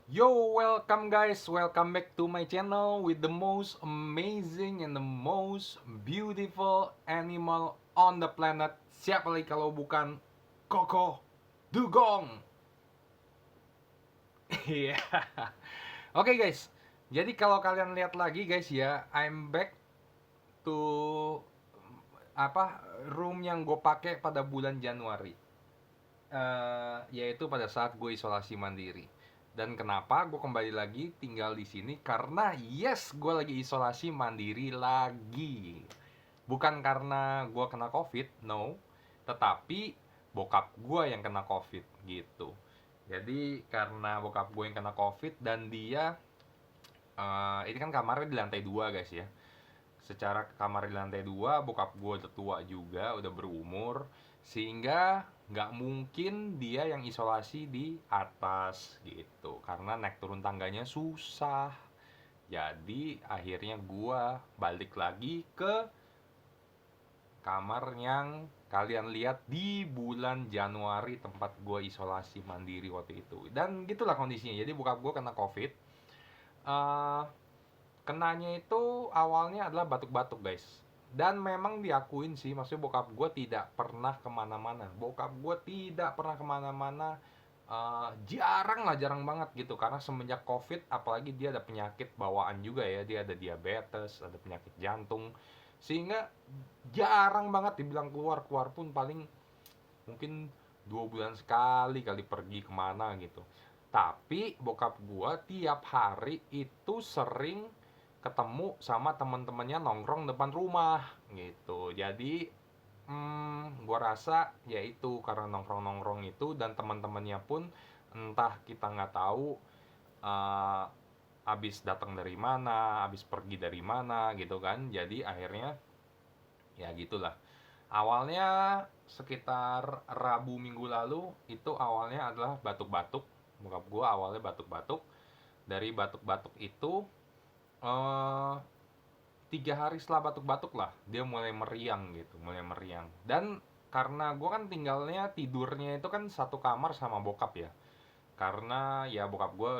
Yo, welcome guys, welcome back to my channel with the most amazing and the most beautiful animal on the planet. Siapa lagi kalau bukan Koko Dugong? Iya. Oke guys, jadi kalau kalian lihat lagi guys ya, I'm back to room yang gue pakai pada bulan Januari. Yaitu pada saat gue isolasi mandiri. Dan kenapa gue kembali lagi tinggal di sini? Karena yes, gue lagi isolasi mandiri lagi. Bukan karena gue kena covid, no. Tetapi bokap gue yang kena covid gitu. Jadi karena bokap gue yang kena covid dan dia ini kan kamarnya di lantai 2 guys ya. Secara kamar di lantai 2 bokap gue udah tua juga, udah berumur, sehingga nggak mungkin dia yang isolasi di atas gitu karena naik turun tangganya susah. Jadi akhirnya gue balik lagi ke kamar yang kalian lihat di bulan Januari, tempat gue isolasi mandiri waktu itu. Dan gitulah kondisinya, jadi bokap gue kena covid. Eh, Kenanya itu awalnya adalah batuk-batuk guys. Dan memang diakuin sih, maksudnya bokap gue tidak pernah kemana-mana. Bokap gue tidak pernah kemana-mana. Jarang lah, jarang banget gitu. Karena semenjak covid, apalagi dia ada penyakit bawaan juga ya. Dia ada diabetes, ada penyakit jantung. Sehingga jarang banget dibilang keluar. Keluar pun paling mungkin 2 bulan sekali kali pergi kemana gitu. Tapi bokap gue tiap hari itu sering ketemu sama teman-temannya nongkrong depan rumah gitu. Jadi gue rasa ya itu karena nongkrong-nongkrong itu dan teman-temannya pun entah kita nggak tahu uh, abis datang dari mana, abis pergi dari mana gitu kan. Jadi akhirnya ya gitulah. Awalnya sekitar Rabu minggu lalu itu awalnya adalah batuk-batuk. Bokap gue awalnya batuk-batuk. Dari batuk-batuk itu eh 3 hari setelah batuk-batuk lah dia mulai meriang gitu, mulai meriang. Dan karena gue kan tinggalnya tidurnya itu kan satu kamar sama bokap ya, karena ya bokap gue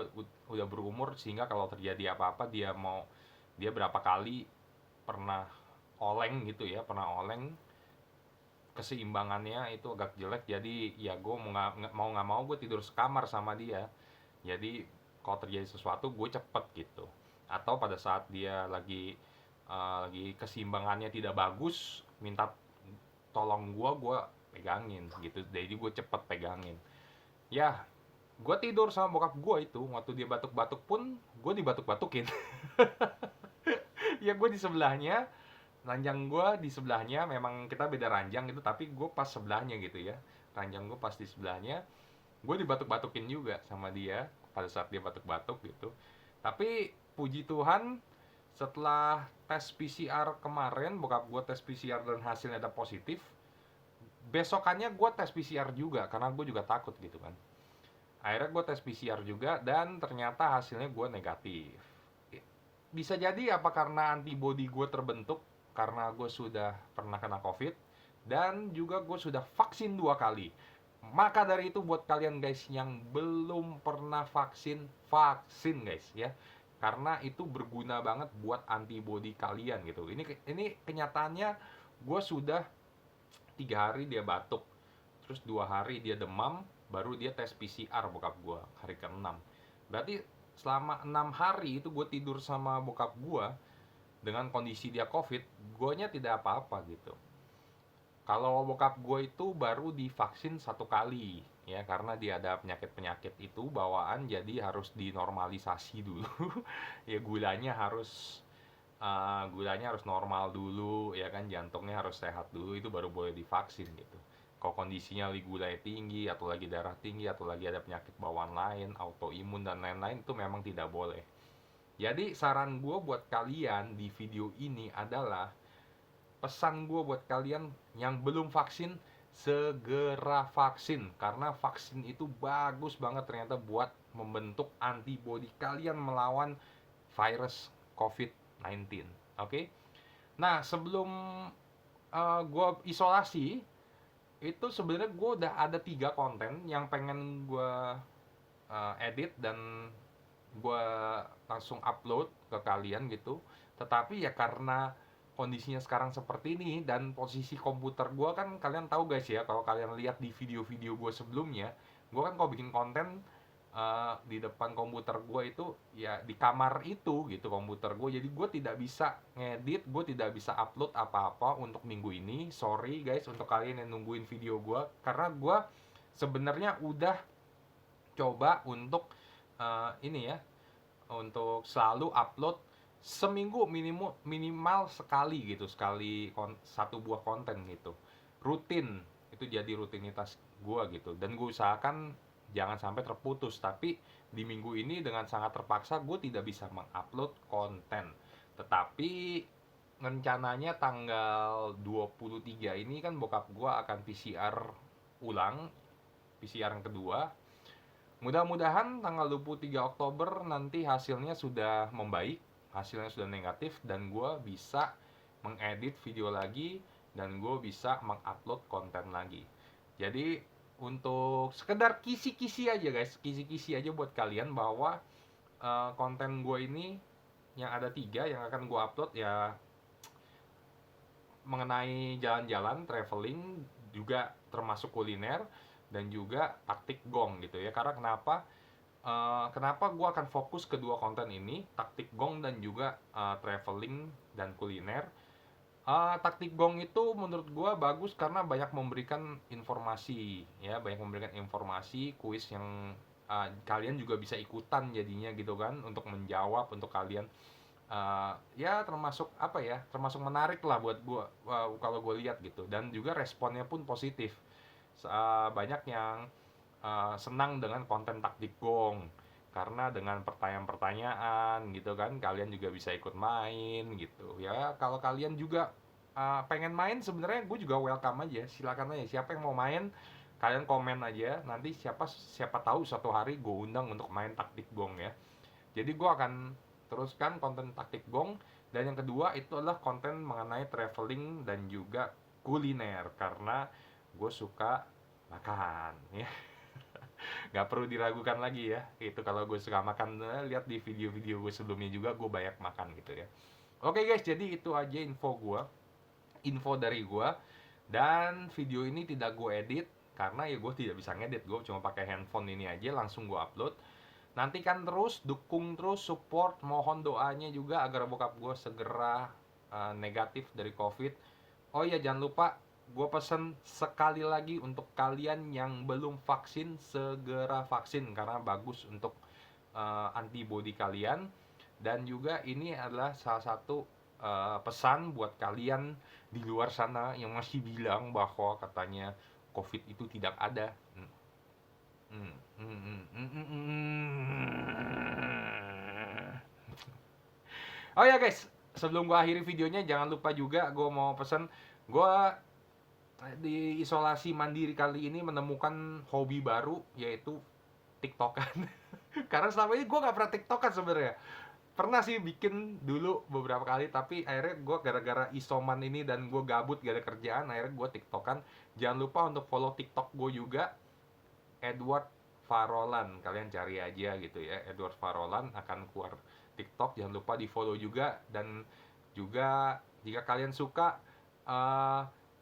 udah berumur sehingga kalau terjadi apa-apa dia berapa kali pernah oleng gitu ya, pernah oleng, keseimbangannya itu agak jelek. Jadi ya gue mau nggak mau gue tidur sekamar sama dia. Jadi kalau terjadi sesuatu gue cepet gitu. Atau pada saat dia lagi keseimbangannya tidak bagus, minta tolong gue pegangin gitu. Jadi gue cepet pegangin. Ya, gue tidur sama bokap gue itu waktu dia batuk-batuk pun gue dibatuk-batukin. Ya gue di sebelahnya, ranjang gue di sebelahnya, memang kita beda ranjang gitu tapi gue pas sebelahnya gitu ya. Ranjang gue pas di sebelahnya, gue dibatuk-batukin juga sama dia pada saat dia batuk-batuk gitu. Tapi puji Tuhan, setelah tes PCR kemarin, bokap gue tes PCR dan hasilnya ada positif, besokannya gue tes PCR juga karena gue juga takut gitu kan. Akhirnya gue tes PCR juga dan ternyata hasilnya gue negatif. Bisa jadi apa karena antibody gue terbentuk karena gue sudah pernah kena covid dan juga gue sudah vaksin 2 kali. Maka dari itu buat kalian guys yang belum pernah vaksin, vaksin guys ya. Karena itu berguna banget buat antibody kalian gitu. Ini kenyataannya, gue sudah 3 hari dia batuk, terus 2 hari dia demam, baru dia tes PCR bokap gue hari ke-6. Berarti selama 6 hari itu gue tidur sama bokap gue dengan kondisi dia covid, guanya tidak apa-apa gitu. Kalau bokap gue itu baru divaksin 1 kali ya karena dia ada penyakit-penyakit itu bawaan, jadi harus dinormalisasi dulu. Ya gulanya harus normal dulu ya kan, jantungnya harus sehat dulu, itu baru boleh divaksin gitu. Kalau kondisinya lagi gula tinggi atau lagi darah tinggi atau lagi ada penyakit bawaan lain, autoimun dan lain-lain, itu memang tidak boleh. Jadi saran gue buat kalian di video ini adalah, pesan gue buat kalian yang belum vaksin, segera vaksin karena vaksin itu bagus banget ternyata buat membentuk antibodi kalian melawan virus COVID-19. Oke? Nah, sebelum gue isolasi, itu sebenarnya gue udah ada 3 konten yang pengen gue edit dan gue langsung upload ke kalian gitu. Tetapi ya karena kondisinya sekarang seperti ini dan posisi komputer gue kan kalian tahu guys ya, kalau kalian lihat di video-video gue sebelumnya, gue kan kalau bikin konten di depan komputer gue itu ya di kamar itu gitu komputer gue, jadi gue tidak bisa ngedit, gue tidak bisa upload apa-apa untuk minggu ini. Sorry guys untuk kalian yang nungguin video gue, karena gue sebenarnya udah coba untuk ini ya, untuk selalu upload seminggu minimal sekali gitu, satu buah konten gitu, rutin. Itu jadi rutinitas gue gitu, dan gue usahakan jangan sampai terputus. Tapi di minggu ini dengan sangat terpaksa gue tidak bisa mengupload konten. Tetapi rencananya tanggal 23 ini kan bokap gue akan PCR ulang, PCR yang kedua. Mudah-mudahan tanggal 23 Oktober nanti hasilnya sudah membaik, hasilnya sudah negatif, dan gue bisa mengedit video lagi, dan gue bisa mengupload konten lagi. Jadi untuk sekedar kisi-kisi aja guys, kisi-kisi aja buat kalian bahwa konten gue ini yang ada 3 yang akan gue upload ya, mengenai jalan-jalan, traveling, juga termasuk kuliner, dan juga taktik gong gitu ya. Karena kenapa gue akan fokus kedua konten ini, taktik gong dan juga traveling dan kuliner. Taktik gong itu menurut gue bagus karena banyak memberikan informasi ya, banyak memberikan informasi, kuis yang kalian juga bisa ikutan jadinya gitu kan, untuk menjawab, untuk kalian ya termasuk apa ya, termasuk menarik lah buat gue kalau gue lihat gitu. Dan juga responnya pun positif. Banyak yang senang dengan konten taktik gong karena dengan pertanyaan-pertanyaan gitu kan, kalian juga bisa ikut main gitu ya. Kalau kalian juga pengen main, sebenarnya gue juga welcome aja, silakan aja, siapa yang mau main kalian komen aja, nanti siapa siapa tahu suatu hari gue undang untuk main taktik gong ya. Jadi gue akan teruskan konten taktik gong, dan yang kedua itu adalah konten mengenai traveling dan juga kuliner karena gue suka makan ya. Nggak perlu diragukan lagi ya, itu kalau gue suka makan, lihat di video-video gue sebelumnya juga gue banyak makan gitu ya. Oke guys, jadi itu aja info dari gue. Dan video ini tidak gue edit karena ya gue tidak bisa ngedit, gue cuma pakai handphone ini aja langsung gue upload. Nantikan terus, dukung terus, support, mohon doanya juga agar bokap gue segera negatif dari COVID. Oh iya, jangan lupa gue pesen sekali lagi untuk kalian yang belum vaksin, segera vaksin karena bagus untuk antibody kalian. Dan juga ini adalah salah satu pesan buat kalian di luar sana yang masih bilang bahwa katanya COVID itu tidak ada. Oh ya guys, sebelum gua akhiri videonya jangan lupa juga gua mau pesan, gua di isolasi mandiri kali ini menemukan hobi baru, yaitu TikTokan. Karena selama ini gua nggak pernah TikTokan sebenarnya. Pernah sih bikin dulu beberapa kali, tapi akhirnya gue gara-gara isoman ini dan gue gabut gak ada kerjaan, akhirnya gue TikTokan. Jangan lupa untuk follow TikTok gue juga, Edward Farolan. Kalian cari aja gitu ya, Edward Farolan akan keluar TikTok. Jangan lupa di follow juga. Dan juga jika kalian suka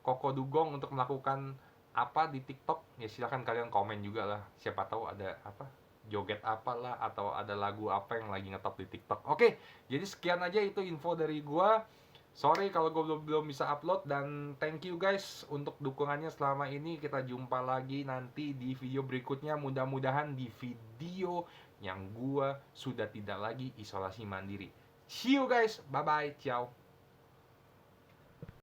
Koko Dugong untuk melakukan apa di TikTok, ya silahkan kalian komen juga lah. Siapa tahu ada apa, joget apalah, atau ada lagu apa yang lagi ngetop di TikTok. Oke, jadi sekian aja itu info dari gua. Sorry kalau gue belum bisa upload, dan thank you guys untuk dukungannya selama ini. Kita jumpa lagi nanti di video berikutnya. Mudah-mudahan di video yang gua sudah tidak lagi isolasi mandiri. See you guys, bye bye, ciao.